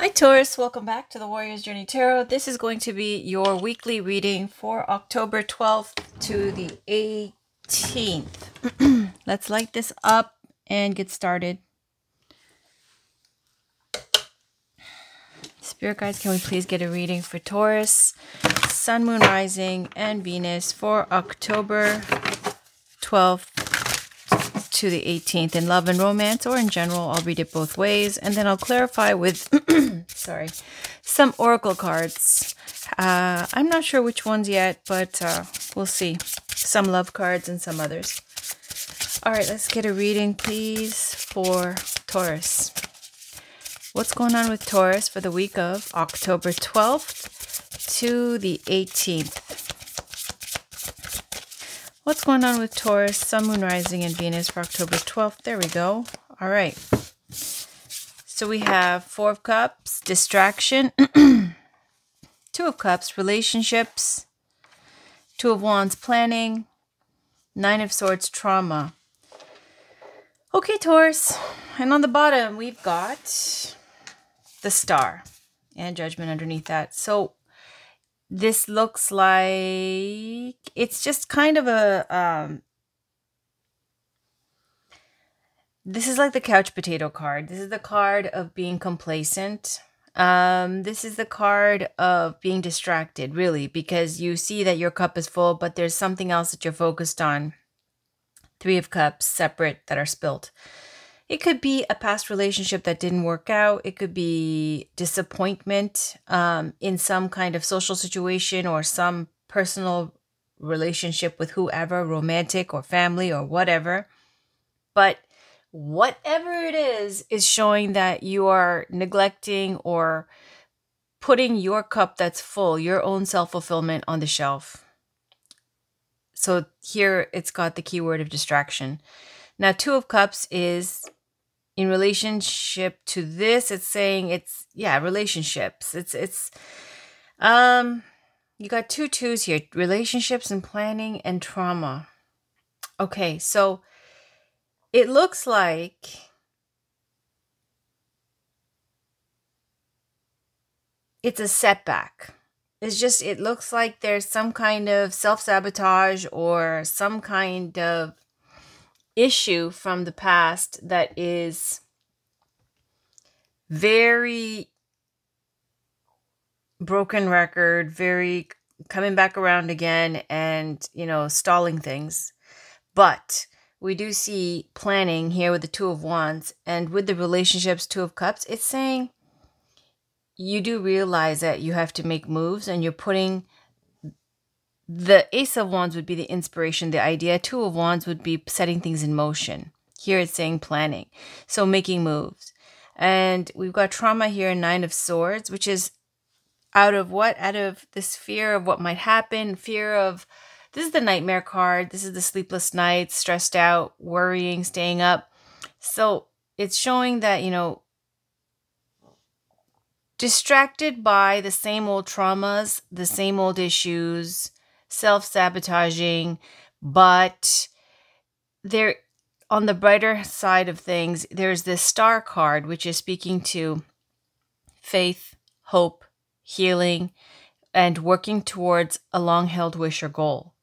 Hi Taurus, welcome back to the Warrior's Journey Tarot. This is going to be your weekly reading for October 12th to the 18th. Let's light this up and get started. Spirit guides, can we please get a reading for Taurus, Sun, Moon, Rising, and Venus for October 12th to the 18th in love and romance, or in general. I'll read it both ways, and then I'll clarify with some oracle cards. I'm not sure which ones yet, but we'll see. Some love cards and some others. All right, let's get a reading, please, for Taurus. What's going on with Taurus for the week of October 12th to the 18th? What's going on with Taurus, Sun, Moon, Rising, and Venus for October 12th? There we go. All right. So we have Four of Cups, distraction. Two of Cups, relationships. Two of Wands, planning. Nine of Swords, trauma. Okay, Taurus. And on the bottom, we've got the Star and Judgment underneath that. So this looks like it's just kind of a, this is like the couch potato card. This is the card of being complacent. This is the card of being distracted, really, because you see that your cup is full, but there's something else that you're focused on. Three of Cups, separate, that are spilt. It could be a past relationship that didn't work out. It could be disappointment in some kind of social situation or some personal relationship with whoever, romantic or family or whatever. But whatever it is showing that you are neglecting or putting your cup that's full, your own self-fulfillment, on the shelf. So here it's got the keyword of distraction. Now, Two of Cups is in relationship to this. It's saying it's, relationships. It's you got two twos here, relationships and planning and trauma. Okay, so it looks like it's a setback. It looks like there's some kind of self-sabotage or some kind of issue from the past that is very broken record, very coming back around again and, stalling things. But we do see planning here with the Two of Wands, and with the relationships, Two of Cups, it's saying you do realize that you have to make moves, and you're putting the Ace of Wands would be the inspiration, the idea. Two of Wands would be setting things in motion. Here it's saying planning. So making moves. And we've got trauma here, Nine of Swords, which is out of what? Out of this fear of what might happen, fear of, this is the nightmare card. This is the sleepless nights, stressed out, worrying, staying up. So it's showing that, distracted by the same old traumas, the same old issues, self-sabotaging, but there, on the brighter side of things, there's this Star card, which is speaking to faith, hope, healing, and working towards a long-held wish or goal.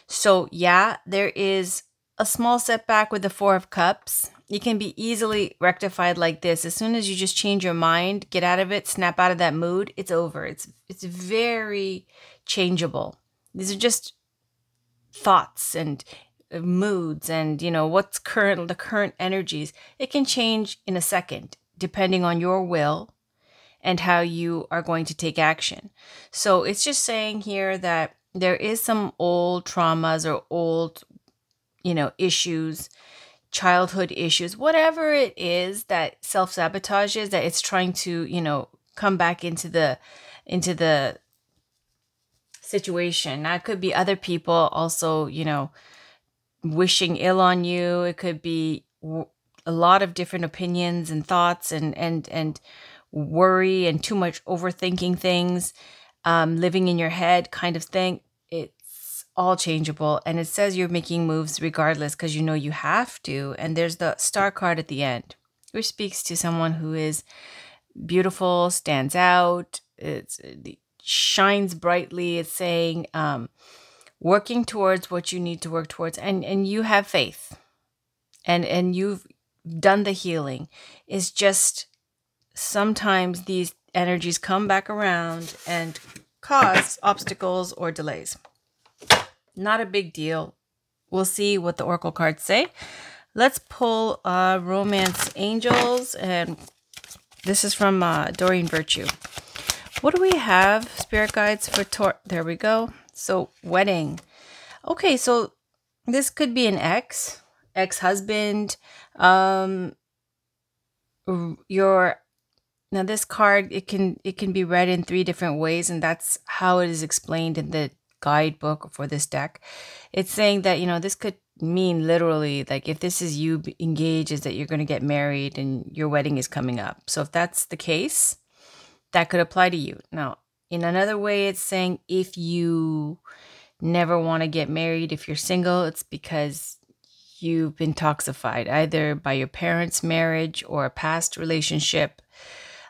So yeah, there is a small setback with the Four of Cups. It can be easily rectified like this. As soon as you just change your mind, get out of it, snap out of that mood, it's over. It's very changeable. These are just thoughts and moods and, what's the current energies. It can change in a second, depending on your will and how you are going to take action. So it's just saying here that there is some old traumas or old, issues, childhood issues, whatever it is that self-sabotage is, that it's trying to, come back into the situation. Now, it could be other people also, wishing ill on you. It could be a lot of different opinions and thoughts and worry and too much overthinking things, living in your head kind of thing. It's all changeable. And it says you're making moves regardless because you have to. And there's the Star card at the end, which speaks to someone who is beautiful, stands out. It shines brightly. It's saying working towards what you need to work towards, and you have faith, and you've done the healing. It's just sometimes these energies come back around and cause obstacles or delays. Not a big deal. We'll see what the oracle cards say. Let's pull Romance Angels, and this is from Doreen Virtue. What do we have? Spirit guides for there we go. So wedding. Okay, so this could be an ex-husband. Now this card, it can be read in 3 different ways, and that's how it is explained in the guidebook for this deck. It's saying that, this could mean literally, like, if this is you engaged, is that you're going to get married and your wedding is coming up. So if that's the case, that could apply to you. Now, in another way, it's saying if you never want to get married, if you're single, it's because you've been toxified either by your parents' marriage or a past relationship.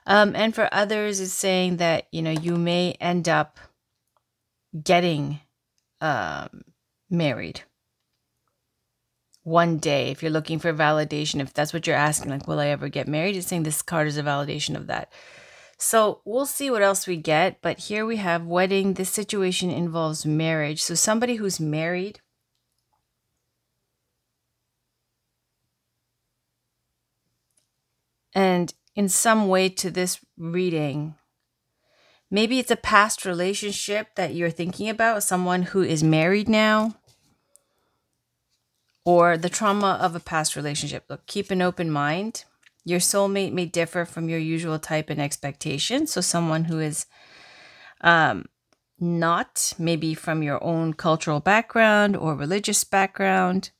And for others, it's saying that, you may end up getting married one day. If you're looking for validation, if that's what you're asking, like, will I ever get married? It's saying this card is a validation of that. So we'll see what else we get. But here we have wedding. This situation involves marriage. So somebody who's married, and in some way to this reading, maybe it's a past relationship that you're thinking about, someone who is married now, or the trauma of a past relationship. Look, keep an open mind. Your soulmate may differ from your usual type and expectation. So someone who is not maybe from your own cultural background or religious background,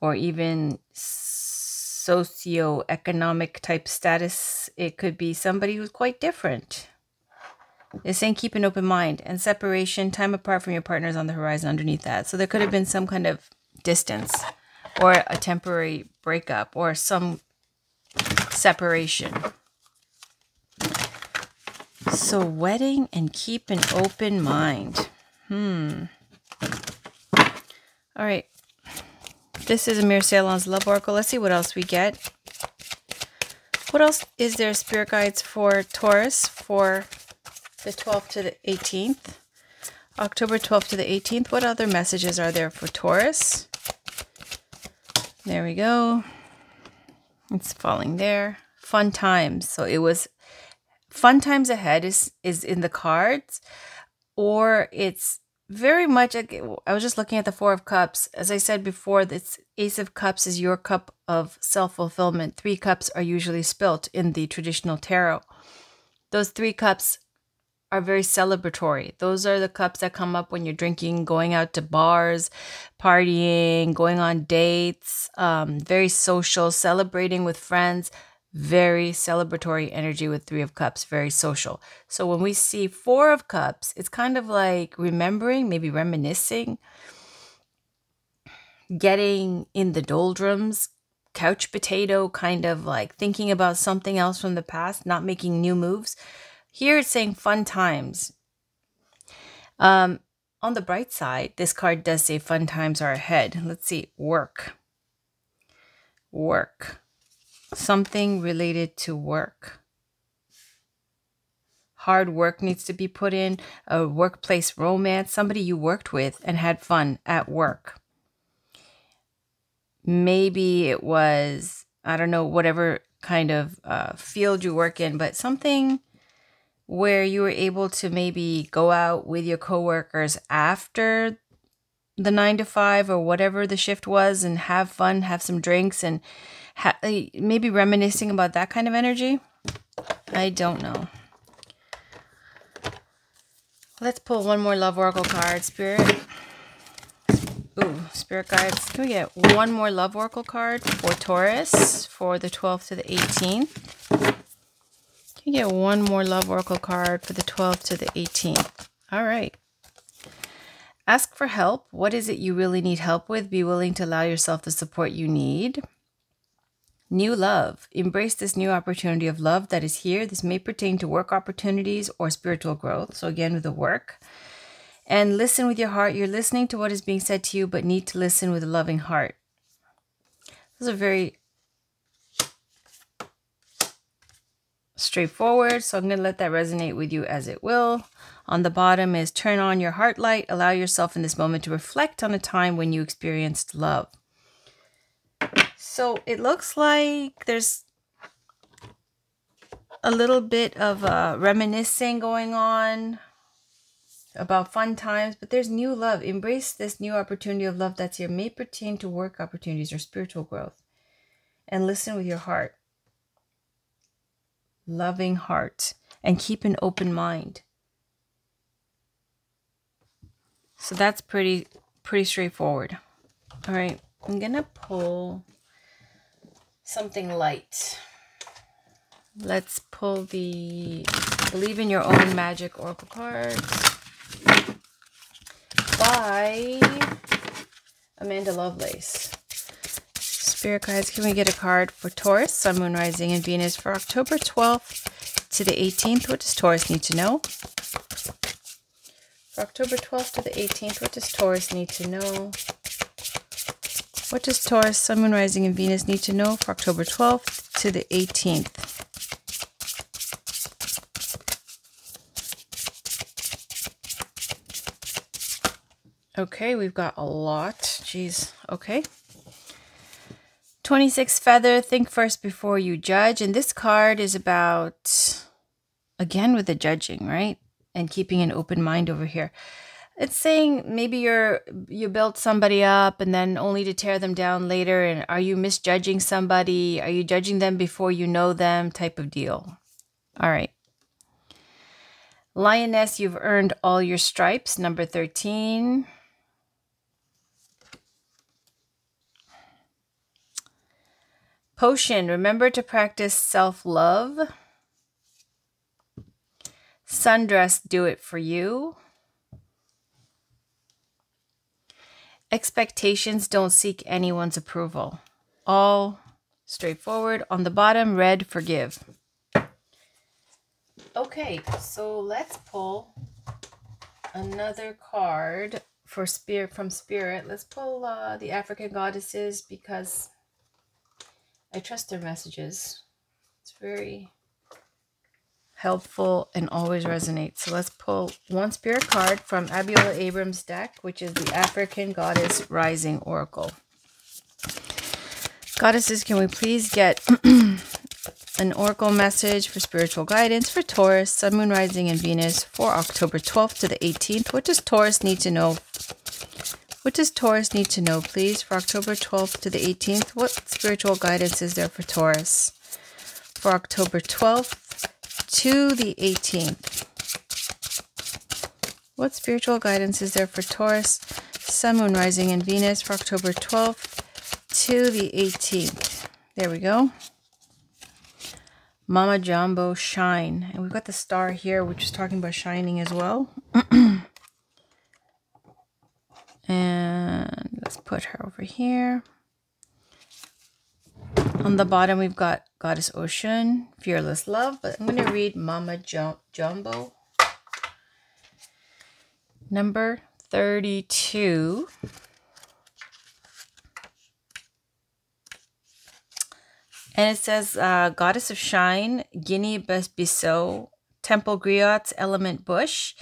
or even socioeconomic type status. It could be somebody who's quite different. It's saying keep an open mind. And separation, time apart from your partner, is on the horizon underneath that. So there could have been some kind of distance or a temporary breakup or some separation. So wedding and keep an open mind. All right. This is Amir Ceylon's Love Oracle. Let's see what else we get. What else is there, Spirit Guides, for Taurus for the 12th to the 18th? October 12th to the 18th. What other messages are there for Taurus? There we go. It's falling there. Fun times. So it was fun times ahead is in the cards, or it's very much, I was just looking at the 4 of Cups. As I said before, this Ace of Cups is your cup of self-fulfillment. 3 cups are usually spilt in the traditional tarot. Those 3 cups are very celebratory. Those are the cups that come up when you're drinking, going out to bars, partying, going on dates, very social, celebrating with friends. Very celebratory energy with 3 of Cups, very social. So when we see 4 of Cups, it's kind of like remembering, maybe reminiscing, getting in the doldrums, couch potato, kind of like thinking about something else from the past, not making new moves. Here it's saying fun times. On the bright side, this card does say fun times are ahead. Let's see, work. Something related to work. Hard work needs to be put in, a workplace romance, somebody you worked with and had fun at work. Maybe it was, I don't know, whatever kind of field you work in, but something where you were able to maybe go out with your coworkers after the 9 to 5 or whatever the shift was and have fun, have some drinks, and maybe reminiscing about that kind of energy. I don't know. Let's pull one more Love Oracle card, Spirit. Ooh, Spirit Guides. Can we get one more Love Oracle card for Taurus for the 12th to the 18th? Can we get one more Love Oracle card for the 12th to the 18th? All right. Ask for help. What is it you really need help with? Be willing to allow yourself the support you need. New love. Embrace this new opportunity of love that is here. This may pertain to work opportunities or spiritual growth. So again, with the work. And listen with your heart. You're listening to what is being said to you, but need to listen with a loving heart. Those are very straightforward. So I'm going to let that resonate with you as it will. On the bottom is turn on your heart light. Allow yourself in this moment to reflect on a time when you experienced love. So it looks like there's a little bit of reminiscing going on about fun times, but there's new love. Embrace this new opportunity of love that's here. May pertain to work opportunities or spiritual growth. And listen with your heart. Loving heart. And keep an open mind. So that's pretty straightforward. All right. I'm going to pull something light. Let's pull the Believe in Your Own Magic Oracle cards by Amanda Lovelace. Spirit guides, can we get a card for Taurus, Sun, Moon, Rising, and Venus for October 12th to the 18th? What does Taurus need to know? For October 12th to the 18th, what does Taurus need to know? What does Taurus, Sun, Moon, Rising, and Venus need to know for October 12th to the 18th? Okay, we've got a lot. Jeez. Okay. 26 feather. Think first before you judge. And this card is about, again, with the judging, right? And keeping an open mind over here. It's saying maybe you built somebody up and then only to tear them down later. And are you misjudging somebody? Are you judging them before you know them? Type of deal. All right. Lioness, you've earned all your stripes. Number 13. Potion, remember to practice self-love. Sundress, do it for you. Expectations, don't seek anyone's approval. All straightforward. On the bottom, red, forgive. Okay, so let's pull another card for spirit from Spirit. Let's pull the African goddesses because I trust their messages. It's very helpful and always resonates. So let's pull one spirit card from Abiola Abrams' deck, which is the African Goddess Rising Oracle. Goddesses, can we please get an oracle message for spiritual guidance for Taurus, Sun, Moon, Rising, and Venus for October 12th to the 18th? What does Taurus need to know? What does Taurus need to know, please, for October 12th to the 18th? What spiritual guidance is there for Taurus for October 12th to the 18th? What spiritual guidance is there for Taurus, Sun, Moon, Rising, and Venus for October 12th to the 18th? There we go. Mama Jumbo, shine. And we've got the star here, which is talking about shining as well. And let's put her over here. On the bottom, we've got Goddess Ocean, Fearless Love. But I'm going to read Mama Jumbo. Number 32. And it says, Goddess of Shine, Guinea-Bissau, Temple Griots, Element Bush.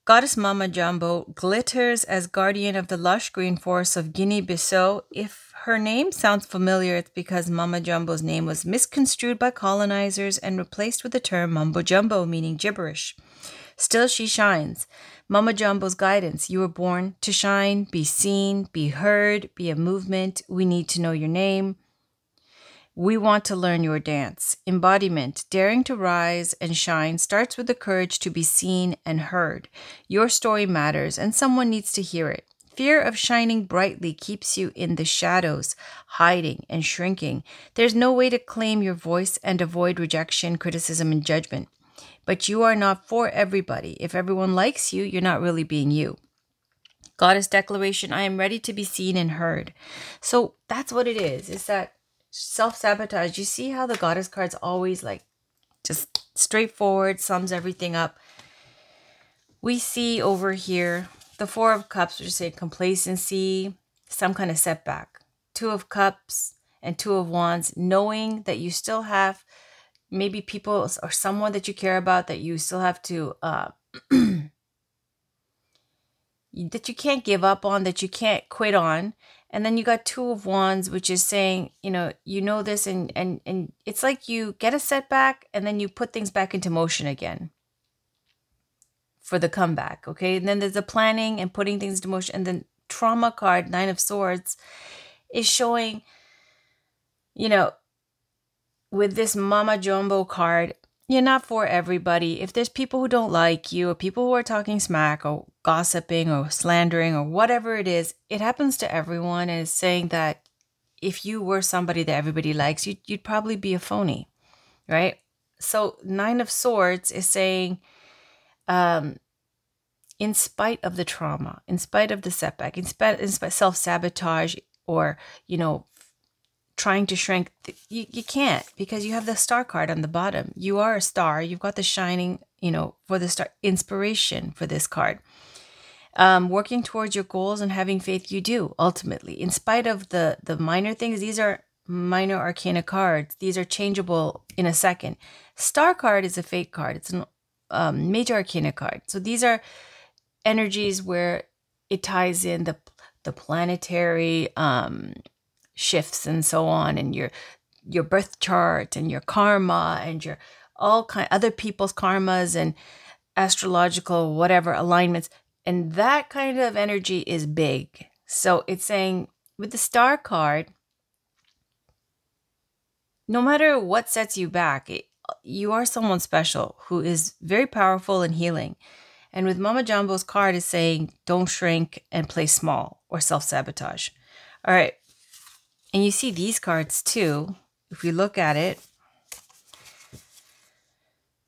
Goddess Mama Jumbo glitters as guardian of the lush green forests of Guinea-Bissau. If her name sounds familiar, it's because Mama Jumbo's name was misconstrued by colonizers and replaced with the term Mumbo Jumbo, meaning gibberish. Still she shines. Mama Jumbo's guidance. You were born to shine, be seen, be heard, be a movement. We need to know your name. We want to learn your dance. Embodiment, daring to rise and shine, starts with the courage to be seen and heard. Your story matters, and someone needs to hear it. Fear of shining brightly keeps you in the shadows, hiding and shrinking. There's no way to claim your voice and avoid rejection, criticism, and judgment. But you are not for everybody. If everyone likes you, you're not really being you. Goddess declaration, I am ready to be seen and heard. So that's what it is that self-sabotage. You see how the goddess card's always like just straightforward, sums everything up. We see over here the Four of Cups, which is say complacency, some kind of setback. Two of Cups and Two of Wands, knowing that you still have maybe people or someone that you care about that you still have to that you can't give up on, that you can't quit on. And then you got Two of Wands, which is saying, you know this, and it's like you get a setback and then you put things back into motion again for the comeback. Okay. And then there's the planning and putting things into motion. And then trauma card, Nine of Swords, is showing, with this Mama Jumbo card, you're not for everybody. If there's people who don't like you, or people who are talking smack or gossiping or slandering or whatever it is, it happens to everyone. And it's saying that if you were somebody that everybody likes, you'd probably be a phony, right? So Nine of Swords is saying, in spite of the trauma, in spite of the setback, in spite self-sabotage, or, trying to shrink, you can't, because you have the Star card on the bottom. You are a star. You've got the shining, for the star inspiration for this card. Working towards your goals and having faith, you do, ultimately. In spite of the minor things, these are minor arcana cards. These are changeable in a second. Star card is a fate card. It's a major arcana card. So these are energies where it ties in the planetary shifts and so on, and your birth chart and your karma and your other people's karmas and astrological whatever alignments, and that kind of energy is big. So it's saying with the Star card, no matter what sets you back, you are someone special who is very powerful and healing. And with Mama Jumbo's card is saying don't shrink and play small or self-sabotage. All right. And you see these cards too, if we look at it.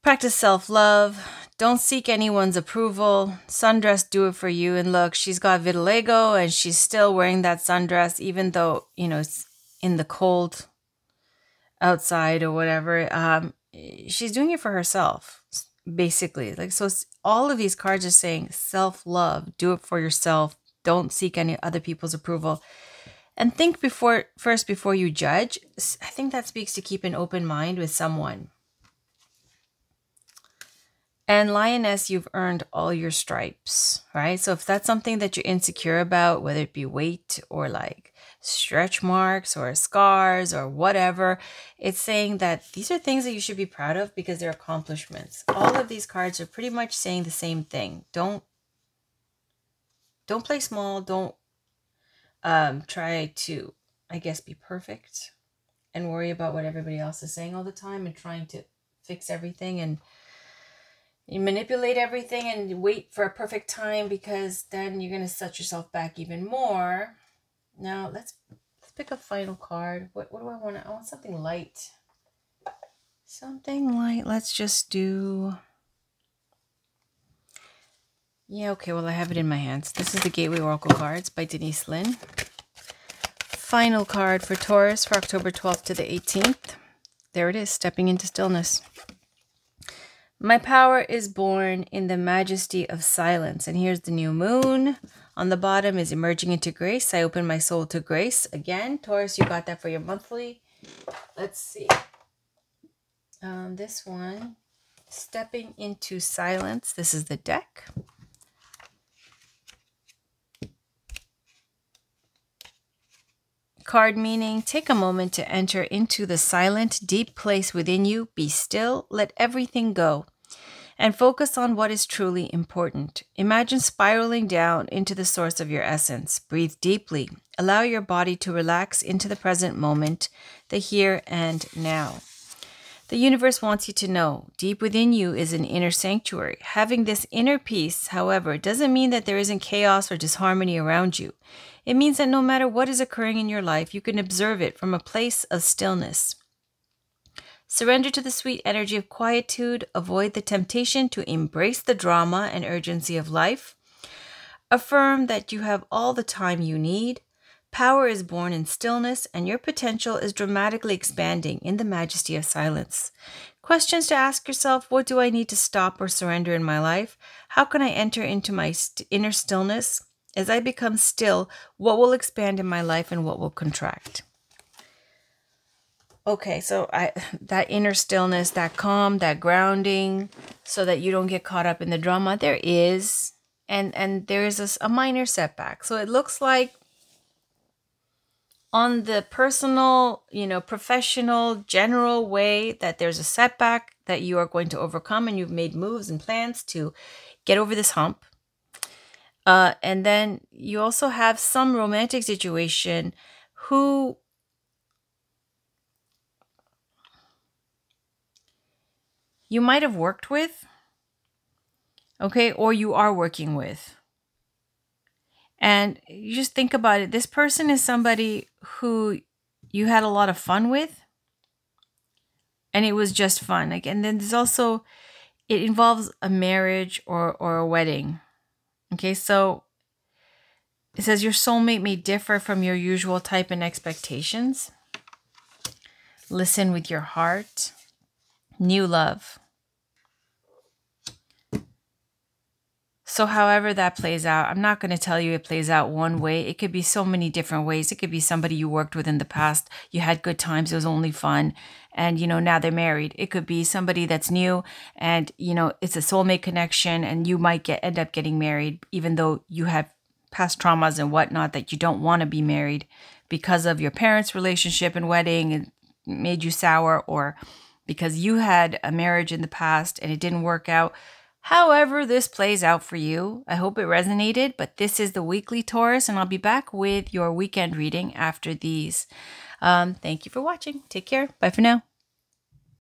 Practice self-love. Don't seek anyone's approval. Sundress, do it for you. And look, she's got vitiligo and she's still wearing that sundress, even though, it's in the cold outside or whatever. She's doing it for herself, basically. Like, so all of these cards are saying self-love, do it for yourself. Don't seek any other people's approval. And think before you judge. I think that speaks to keep an open mind with someone. And Lioness, you've earned all your stripes, right? So if that's something that you're insecure about, whether it be weight or like stretch marks or scars or whatever, it's saying that these are things that you should be proud of because they're accomplishments. All of these cards are pretty much saying the same thing. Don't play small. Don't try to, I guess, be perfect and worry about what everybody else is saying all the time and trying to fix everything, and you manipulate everything and wait for a perfect time, because then you're going to set yourself back even more. Now let's pick a final card. What do I want? I want something light. Something light. Let's just do... Yeah, okay, well, I have it in my hands. This is the Gateway Oracle cards by Denise Lynn. Final card for Taurus for October 12th to the 18th. There it is, stepping into stillness. My power is born in the majesty of silence. And here's the new moon. On the bottom is emerging into grace. I open my soul to grace. Again, Taurus, you got that for your monthly. Let's see. This one, stepping into silence. This is the deck. Card meaning, take a moment to enter into the silent, deep place within you. Be still, let everything go, and focus on what is truly important. Imagine spiraling down into the source of your essence. Breathe deeply. Allow your body to relax into the present moment, the here and now. The universe wants you to know, deep within you is an inner sanctuary. Having this inner peace, however, doesn't mean that there isn't chaos or disharmony around you. It means that no matter what is occurring in your life, you can observe it from a place of stillness. Surrender to the sweet energy of quietude. Avoid the temptation to embrace the drama and urgency of life. Affirm that you have all the time you need. Power is born in stillness, and your potential is dramatically expanding in the majesty of silence. Questions to ask yourself: what do I need to stop or surrender in my life? How can I enter into my inner stillness? As I become still, what will expand in my life and what will contract? Okay, so that inner stillness, that calm, that grounding, so that you don't get caught up in the drama, there is, and there is a minor setback. So it looks like on the personal, professional, general way, that there's a setback that you are going to overcome, and you've made moves and plans to get over this hump. And then you also have some romantic situation who you might have worked with, okay, or you are working with. And you just think about it. This person is somebody who you had a lot of fun with, and it was just fun. Like, and then there's also, it involves a marriage or a wedding. Okay, so it says your soulmate may differ from your usual type and expectations. Listen with your heart. New love. So however that plays out, I'm not going to tell you it plays out one way. It could be so many different ways. It could be somebody you worked with in the past. You had good times. It was only fun. And, now they're married. It could be somebody that's new and, it's a soulmate connection, and you might end up getting married, even though you have past traumas and whatnot that you don't want to be married because of your parents' relationship and wedding and made you sour, or because you had a marriage in the past and it didn't work out. However this plays out for you, I hope it resonated, but this is the weekly Taurus, and I'll be back with your weekend reading after these. Thank you for watching. Take care. Bye for now.